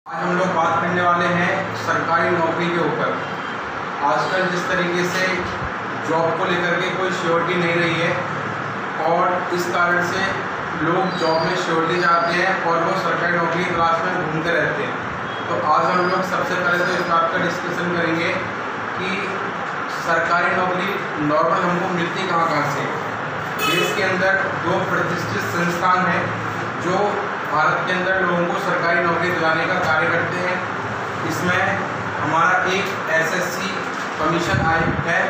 आज हम लोग बात करने वाले हैं सरकारी नौकरी के ऊपर। आजकल जिस तरीके से जॉब को लेकर के कोई श्योरिटी नहीं रही है और इस कारण से लोग जॉब में श्योरिटी चाहते हैं और वो सरकारी नौकरी की तलाश में घूमते रहते हैं। तो आज हम लोग सबसे पहले तो इस बात का डिस्कशन करेंगे कि सरकारी नौकरी नॉर्मल हमको मिलती कहाँ से। देश के अंदर दो प्रतिष्ठित संस्थान हैं जो भारत के अंदर लोगों को सरकारी नौकरी दिलाने का कार्य करते हैं। इसमें हमारा एक एसएससी कमीशन आयोग है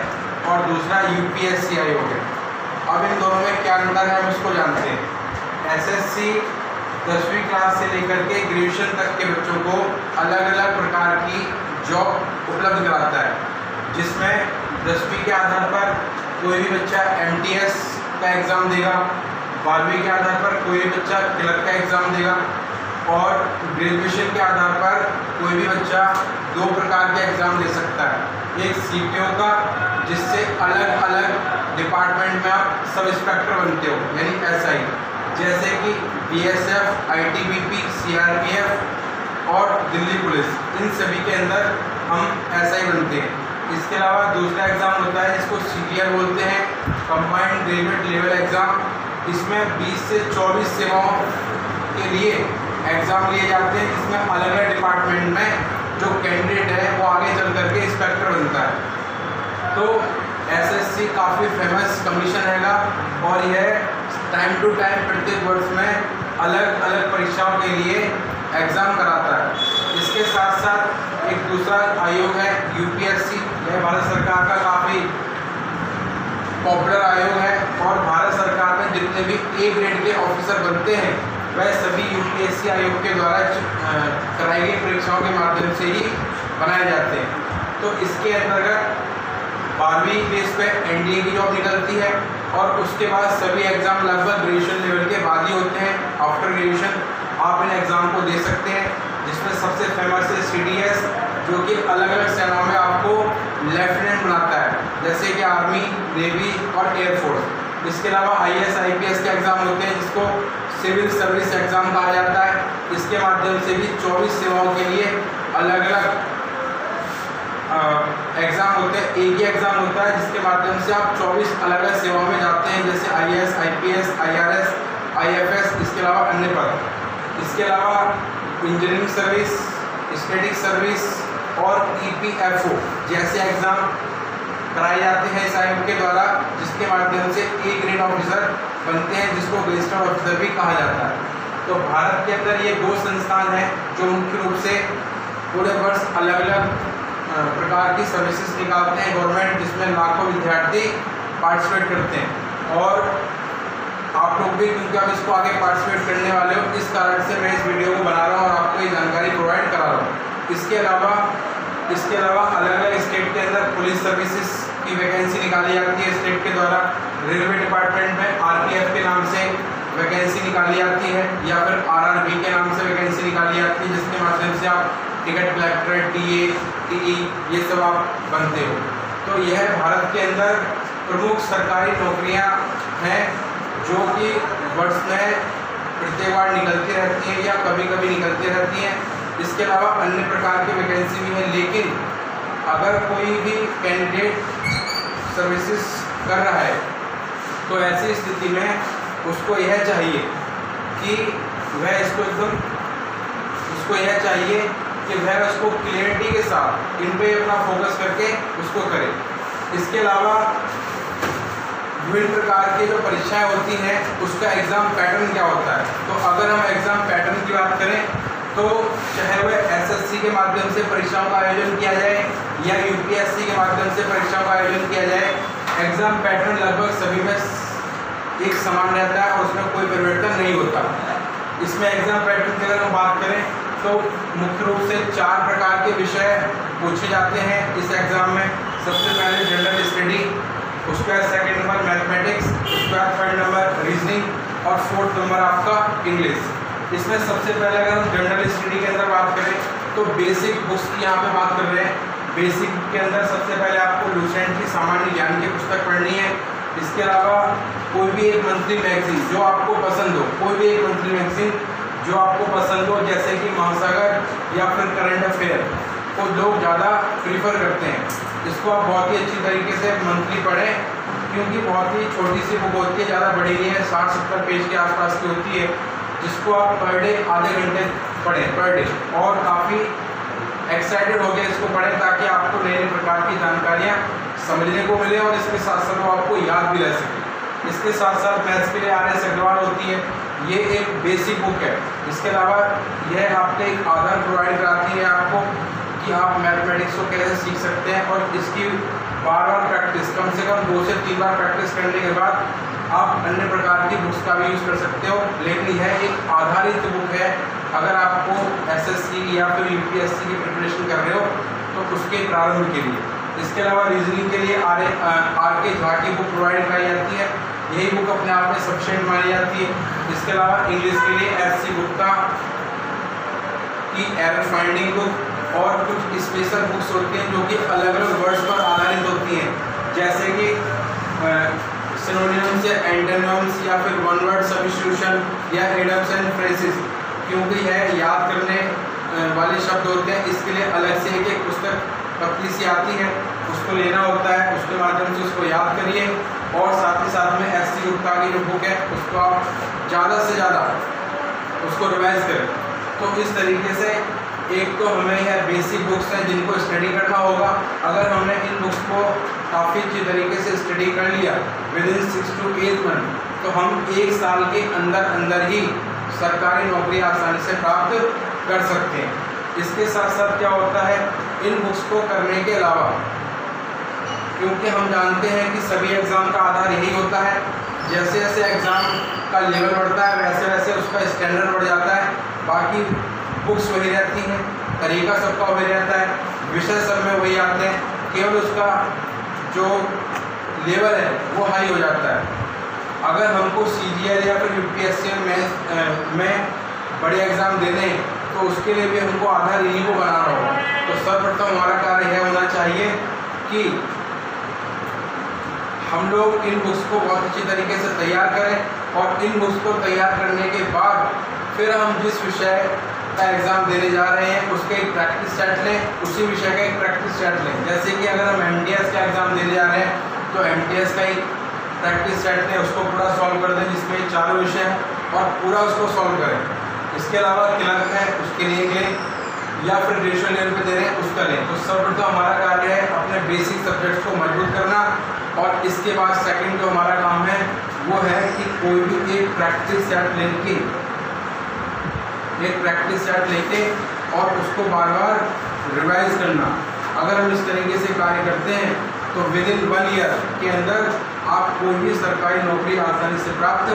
और दूसरा यूपीएससी आयोग है। अब इन दोनों में क्या अंतर है हम उसको जानते हैं। एसएससी 10वीं क्लास से लेकर के ग्रेजुएशन तक के बच्चों को अलग अलग प्रकार की जॉब उपलब्ध कराता है, जिसमें 10वीं के आधार पर कोई भी बच्चा एमटीएस का एग्ज़ाम देगा, 12वीं के आधार पर कोई भी बच्चा क्लर्क का एग्ज़ाम देगा और ग्रेजुएशन के आधार पर कोई भी बच्चा 2 प्रकार के एग्ज़ाम दे सकता है। एक सीपीओ का, जिससे अलग अलग डिपार्टमेंट में आप सब इंस्पेक्टर बनते हो, यानी एसआई, जैसे कि बीएसएफ, आईटीबीपी, सीआरपीएफ और दिल्ली पुलिस, इन सभी के अंदर हम एसआई बनते हैं। इसके अलावा दूसरा एग्ज़ाम होता है जिसको सीटीआर बोलते हैं, कंबाइंड ग्रेजुएट लेवल एग्ज़ाम। इसमें 20 से 24 सेवाओं के लिए एग्ज़ाम लिए जाते हैं, जिसमें अलग अलग डिपार्टमेंट में जो कैंडिडेट है वो आगे चल करके इंस्पेक्टर बनता है। तो एसएससी काफ़ी फेमस कमीशन रहेगा और यह टाइम टू टाइम प्रत्येक वर्ष में अलग अलग परीक्षाओं के लिए एग्ज़ाम कराता है। इसके साथ साथ एक दूसरा आयोग है यूपीएससी। यह भारत सरकार का काफ़ी पॉपुलर आयोग है और भारत सरकार में जितने भी ए ग्रेड के ऑफिसर बनते हैं वह सभी यूपीएससी आयोग के द्वारा कराई गई परीक्षाओं के माध्यम से ही बनाए जाते हैं। तो इसके अंतर्गत 12वीं बेस पे एनडीए की जॉब निकलती है और उसके बाद सभी एग्ज़ाम लगभग ग्रेजुएशन लेवल के बाद ही होते हैं। आफ्टर ग्रेजुएशन आप इन एग्ज़ाम को दे सकते हैं, जिसमें सबसे फेमस है सीडीएस, जो कि अलग अलग सेनाओं में आपको लेफ्टिनेंट बनाता है, जैसे कि आर्मी, नेवी और एयरफोर्स। इसके अलावा आईएएस आईपीएस के एग्ज़ाम होते हैं जिसको सिविल सर्विस एग्ज़ाम कहा जाता है। इसके माध्यम से भी 24 सेवाओं के लिए अलग अलग एग्ज़ाम होते हैं। एक ही एग्ज़ाम होता है जिसके माध्यम से आप 24 अलग अलग सेवाओं में जाते हैं, जैसे आईएएस, आईपीएस, आईआरएस, आईएफएस, इसके अलावा अन्य पद। इसके अलावा इंजीनियरिंग सर्विस, स्टैटिक सर्विस और ईपीएफओ जैसे एग्ज़ाम कराए जाते हैं इस आयोग के द्वारा, जिसके माध्यम से ए ग्रेड ऑफिसर बनते हैं, जिसको गजेटेड ऑफिसर भी कहा जाता है। तो भारत के अंदर ये 2 संस्थान हैं जो मुख्य रूप से पूरे वर्ष अलग अलग प्रकार की सर्विसेज निकालते हैं गवर्नमेंट, जिसमें लाखों विद्यार्थी पार्टिसिपेट करते हैं। और आप लोग भी, क्योंकि आप इसको आगे पार्टिसिपेट करने वाले हो, इस कारण से मैं इस वीडियो को बना रहा हूँ और आपको ये जानकारी प्रोवाइड करा रहा हूँ। इसके अलावा अलग अलग स्टेट के अंदर पुलिस सर्विसेज की वैकेंसी निकाली जाती है स्टेट के द्वारा। रेलवे डिपार्टमेंट में आरपीएफ के नाम से वैकेंसी निकाली जाती है या फिर आरआरबी के नाम से वैकेंसी निकाली जाती है, जिसके माध्यम से आप टिकट कलेक्टर, टीए, टीई ये सब आप बनते हो। तो यह भारत के अंदर प्रमुख सरकारी नौकरियां हैं जो कि वर्ष में प्रत्येक बार निकलती रहती हैं या कभी कभी निकलती रहती हैं। इसके अलावा अन्य प्रकार की वैकेंसी भी है, लेकिन अगर कोई भी कैंडिडेट सर्विसेज कर रहा है तो ऐसी स्थिति में उसको यह चाहिए कि वह उसको क्लियरिटी के साथ इन पे अपना फोकस करके उसको करे। इसके अलावा विभिन्न प्रकार की जो परीक्षाएं होती हैं उसका एग्ज़ाम पैटर्न क्या होता है। तो अगर हम एग्ज़ाम पैटर्न की बात करें तो चाहे वह एसएससी के माध्यम से परीक्षाओं का आयोजन किया जाए या यूपीएससी के माध्यम से परीक्षाओं का आयोजन किया जाए, एग्ज़ाम पैटर्न लगभग सभी में एक समान रहता है और उसमें कोई परिवर्तन नहीं होता। इसमें एग्ज़ाम पैटर्न की अगर हम बात करें तो मुख्य रूप से 4 प्रकार के विषय पूछे जाते हैं इस एग्ज़ाम में। सबसे पहले जनरल स्टडी, उसके बाद सेकेंड नंबर मैथमेटिक्स, उसके बाद थर्ड नंबर रीजनिंग और फोर्थ नंबर आपका इंग्लिश। इसमें सबसे पहले अगर हम जनरल स्टडी के अंदर बात करें तो बेसिक बुक्स की यहाँ पे बात कर रहे हैं। बेसिक के अंदर सबसे पहले आपको लुसेंट की सामान्य ज्ञान की पुस्तक पढ़नी है। इसके अलावा कोई भी एक मंथली मैगजीन जो आपको पसंद हो, कोई भी एक मंथली मैगजीन जो आपको पसंद हो, जैसे कि महासागर या फिर करंट अफेयर को लोग ज़्यादा प्रीफर करते हैं। इसको आप बहुत ही अच्छी तरीके से मंथली पढ़ें, क्योंकि बहुत ही छोटी सी बुक होती है, ज़्यादा बड़ी नहीं है, 60-70 पेज के आसपास की होती है, जिसको आप पर डे आधे घंटे पढ़ें पर डे, और काफ़ी एक्साइटेड हो गए इसको पढ़ें, ताकि आपको नए नए प्रकार की जानकारियाँ समझने को मिले और इसके साथ साथ वो आपको याद भी रह सके। इसके साथ साथ मैथ्स के लिए RS अग्रवाल होती है, ये एक बेसिक बुक है। इसके अलावा यह आपको एक आधार प्रोवाइड कराती है आपको कि आप मैथमेटिक्स को कैसे सीख सकते हैं, और इसकी बार-बार प्रैक्टिस, कम से कम 2 से 3 बार प्रैक्टिस करने के बाद आप अन्य प्रकार की बुक्स का भी यूज़ कर सकते हो। लेकिन यह एक आधारित बुक है, अगर आपको SSC या फिर UPSC की प्रिपरेशन कर रहे हो तो उसके प्रारंभ के लिए। इसके अलावा रीजनिंग के लिए RK झा की बुक प्रोवाइड कराई जाती है, यही बुक अपने आप में सफिशिएंट मानी जाती है। इसके अलावा इंग्लिश के लिए SC गुप्ता की एरर फाइंडिंग बुक, और कुछ स्पेशल बुक्स होती हैं जो कि अलग अलग वर्ड्स पर आधारित होती हैं, जैसे कि सिनोनिम्स या एंटोनिम्स या फिर वन वर्ड सब्स्टिट्यूशन या एडम्स एंड फ्रेजेस, क्योंकि यह याद करने वाले शब्द होते हैं। इसके लिए अलग से एक पुस्तक पतली सी आती है, उसको लेना होता है, उसके माध्यम से उसको याद करिए। और साथ ही साथ में SC गुप्ता की जो बुक है उसको आप ज़्यादा से ज़्यादा उसको रिवाइज करें। तो इस तरीके से एक तो हमें यह बेसिक बुक्स हैं जिनको स्टडी करना होगा। अगर हमने इन बुक्स को काफ़ी अच्छी तरीके से स्टडी कर लिया विदिन 6 to 8 मंथ, तो हम 1 साल के अंदर अंदर ही सरकारी नौकरी आसानी से प्राप्त कर सकते हैं। इसके साथ साथ क्या होता है, इन बुक्स को करने के अलावा, क्योंकि हम जानते हैं कि सभी एग्ज़ाम का आधार यही होता है, जैसे जैसे एग्ज़ाम का लेवल बढ़ता है वैसे वैसे उसका स्टैंडर्ड बढ़ जाता है। बाकी बुक्स वही रहती हैं, तरीका सबका वही रहता है, विषय सब में वही आते हैं, केवल उसका जो लेवल है वो हाई हो जाता है। अगर हमको CGL या फिर UPSC में बड़े एग्ज़ाम देने हैं तो उसके लिए भी हमको आधार इन्हीं को बनाना होगा। तो सर्वप्रथम हमारा कार्य यह होना चाहिए कि हम लोग इन बुक्स को बहुत अच्छी तरीके से तैयार करें, और इन बुक्स को तैयार करने के बाद फिर हम जिस विषय का एग्ज़ाम देने जा रहे हैं उसके एक प्रैक्टिस सेट लें, उसी विषय का एक प्रैक्टिस सेट लें। जैसे कि अगर हम MTS का एग्ज़ाम देने जा रहे हैं तो MTS का ही प्रैक्टिस सेट लें, उसको पूरा सॉल्व कर दें जिसमें 4 विषय हैं और पूरा उसको सॉल्व करें। इसके अलावा क्लर्क है उसके लिए लें, या फिर ग्रेजुएशन लेवल पे दे रहे हैं उसका लें। तो सर्वप्रथम हमारा कार्य है अपने बेसिक सब्जेक्ट्स को मजबूत करना, और इसके बाद सेकंड जो हमारा काम है वो है कि कोई भी एक प्रैक्टिस सेट लेके और उसको बार बार रिवाइज करना। अगर हम इस तरीके से कार्य करते हैं तो विदिन 1 ईयर के अंदर आप कोई भी सरकारी नौकरी आसानी से प्राप्त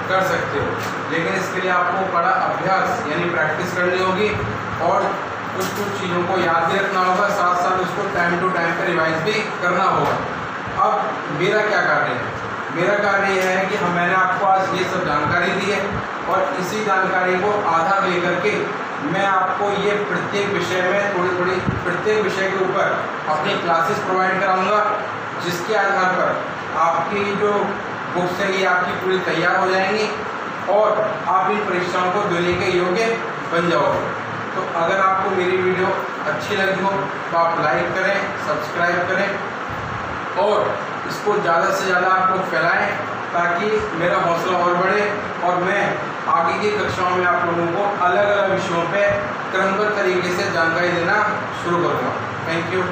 कर सकते हो। लेकिन इसके लिए आपको बड़ा अभ्यास यानी प्रैक्टिस करनी होगी, और कुछ चीज़ों को याद भी रखना होगा, साथ साथ उसको टाइम टू टाइम पर रिवाइज भी करना होगा। अब मेरा क्या कार्य है? मेरा कार्य यह है कि मैंने आपको आज ये सब जानकारी दी है, और इसी जानकारी को आधार लेकर के मैं आपको ये प्रत्येक विषय में थोड़ी प्रत्येक विषय के ऊपर अपनी क्लासेस प्रोवाइड कराऊंगा, जिसके आधार पर आपकी जो बुक्स है ये आपकी पूरी तैयार हो जाएंगी और आप इन परीक्षाओं को देने के योग्य बन जाओगे। तो अगर आपको मेरी वीडियो अच्छी लगी हो तो आप लाइक करें, सब्सक्राइब करें और इसको ज़्यादा से ज़्यादा आप लोग फैलाएँ, ताकि मेरा हौसला और बढ़े और मैं आगे की कक्षाओं में आप लोगों को अलग अलग विषयों पे क्रमबद्ध तरीके से जानकारी देना शुरू करूँगा। Thank you.